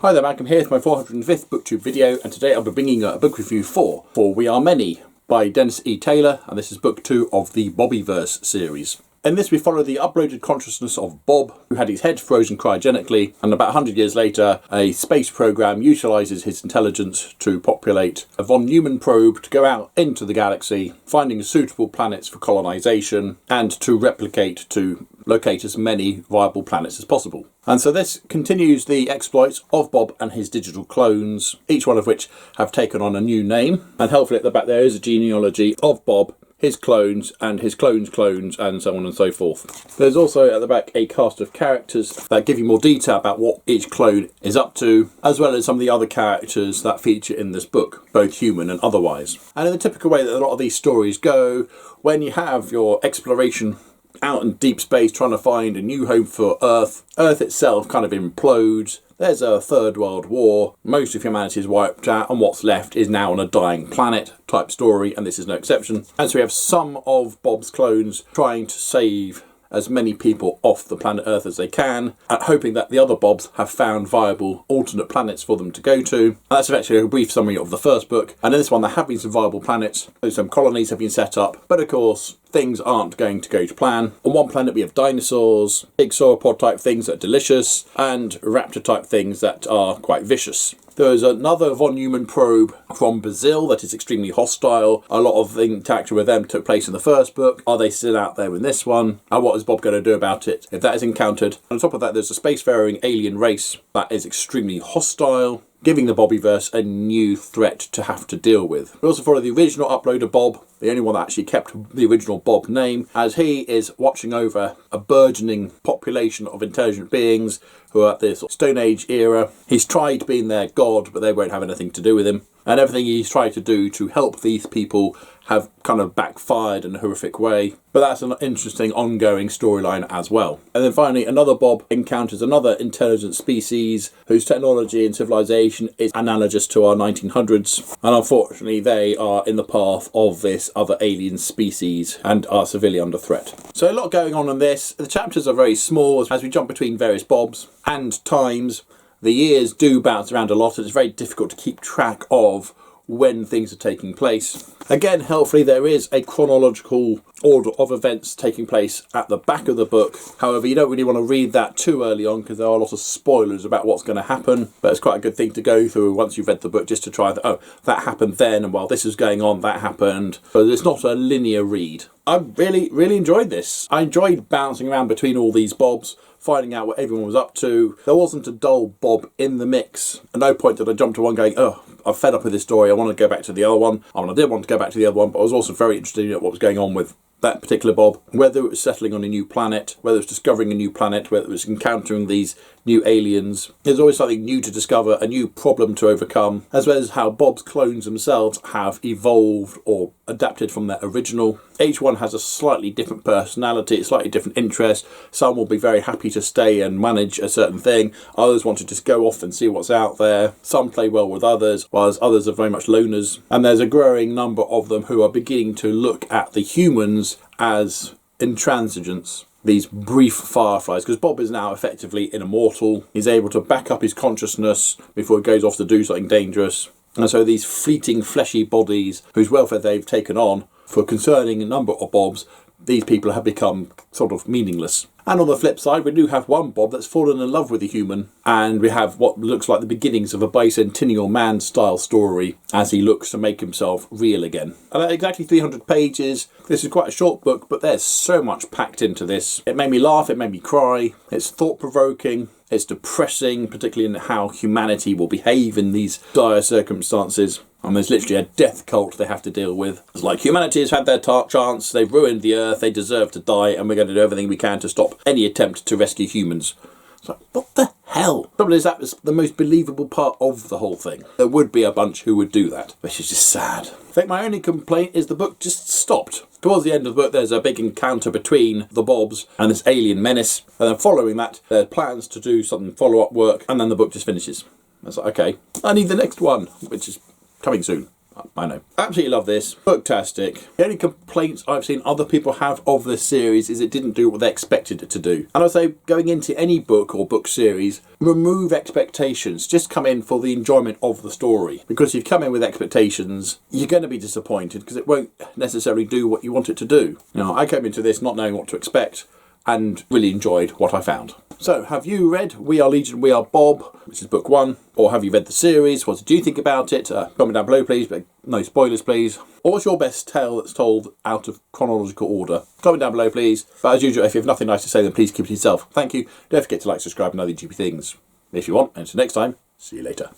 Hi there, Malcolm here with my 405th Booktube video, and today I'll be bringing a book review for We Are Many by Dennis E. Taylor, and this is book 2 of the Bobiverse series. In this we follow the uploaded consciousness of Bob, who had his head frozen cryogenically, and about 100 years later a space program utilises his intelligence to populate a von Neumann probe to go out into the galaxy, finding suitable planets for colonisation and to locate as many viable planets as possible. And so this continues the exploits of Bob and his digital clones, each one of which have taken on a new name, and hopefully at the back there is a genealogy of Bob, his clones, and his clones' clones, and so on and so forth. There's also at the back a cast of characters that give you more detail about what each clone is up to, as well as some of the other characters that feature in this book, both human and otherwise. And in the typical way that a lot of these stories go, when you have your exploration out in deep space trying to find a new home for Earth, Earth itself kind of implodes. There's a third world war, most of humanity is wiped out, and what's left is now on a dying planet type story, and this is no exception. And so we have some of Bob's clones trying to save as many people off the planet Earth as they can, hoping that the other Bobs have found viable alternate planets for them to go to. And that's actually a brief summary of the first book. And in this one there have been some viable planets, some colonies have been set up, but of course things aren't going to go to plan. On one planet we have dinosaurs, big sauropod type things that are delicious, and raptor type things that are quite vicious. There is another von Neumann probe from Brazil that is extremely hostile. A lot of the interaction with them took place in the first book. Are they still out there in this one? And what is Bob going to do about it if that is encountered? And on top of that, there's a spacefaring alien race that is extremely hostile, giving the Bobiverse a new threat to have to deal with. We also follow the original uploader Bob, the only one that actually kept the original Bob name, as he is watching over a burgeoning population of intelligent beings who are at this Stone Age era. He's tried being their god, but they won't have anything to do with him. And everything he's tried to do to help these people have kind of backfired in a horrific way. But that's an interesting ongoing storyline as well. And then finally, another Bob encounters another intelligent species whose technology and civilization is analogous to our 1900s. And unfortunately, they are in the path of this other alien species and are severely under threat. So a lot going on in this. The chapters are very small as we jump between various Bobs and times. The years do bounce around a lot, and it's very difficult to keep track of when things are taking place. Again, helpfully, there is a chronological order of events taking place at the back of the book. However, you don't really want to read that too early on because there are a lot of spoilers about what's going to happen. But it's quite a good thing to go through once you've read the book, just to try that, oh, that happened then, and while this is going on, that happened. But it's not a linear read. I really enjoyed this. I enjoyed bouncing around between all these Bobs, finding out what everyone was up to. There wasn't a dull Bob in the mix. At no point did I jump to one going, oh, I'm fed up with this story, I want to go back to the other one. I did want to go back to the other one, but I was also very interested in what was going on with that particular Bob, whether it was settling on a new planet, whether it was discovering a new planet, whether it was encountering these new aliens. There's always something new to discover, a new problem to overcome, as well as how Bob's clones themselves have evolved or adapted from their original. Each one has a slightly different personality, a slightly different interest. Some will be very happy to stay and manage a certain thing. Others want to just go off and see what's out there. Some play well with others, whilst others are very much loners. And there's a growing number of them who are beginning to look at the humans as intransigents, these brief fireflies, because Bob is now effectively an immortal. He's able to back up his consciousness before he goes off to do something dangerous. And so these fleeting fleshy bodies whose welfare they've taken on, for a concerning number of Bobs, these people have become sort of meaningless. And on the flip side, we do have one Bob that's fallen in love with a human, and we have what looks like the beginnings of a bicentennial man style story as he looks to make himself real again. And at exactly 300 pages, this is quite a short book, but there's so much packed into this. It made me laugh, it made me cry, it's thought-provoking, it's depressing, particularly in how humanity will behave in these dire circumstances. And there's literally a death cult they have to deal with. It's like, humanity has had their chance, they've ruined the Earth, they deserve to die, and we're going to do everything we can to stop any attempt to rescue humans. It's like, what the hell? The problem is that was the most believable part of the whole thing. There would be a bunch who would do that, which is just sad. I think my only complaint is the book just stopped. Towards the end of the book, there's a big encounter between the Bobs and this alien menace, and then following that, there are plans to do some follow-up work, and then the book just finishes. It's like, okay, I need the next one, which is coming soon. I know. Absolutely love this. Booktastic. The only complaints I've seen other people have of this series is it didn't do what they expected it to do. And I'd say going into any book or book series, remove expectations. Just come in for the enjoyment of the story. Because if you come in with expectations, you're going to be disappointed because it won't necessarily do what you want it to do. Now, I came into this not knowing what to expect and really enjoyed what I found. So, have you read We Are Legion, We Are Bob, which is book 1? Or have you read the series? What did you think about it? Comment down below, please, but no spoilers, please. Or what's your best tale that's told out of chronological order? Comment down below, please. But as usual, if you have nothing nice to say, then please keep it to yourself. Thank you. Don't forget to like, subscribe, and other GP things if you want. And until next time, see you later.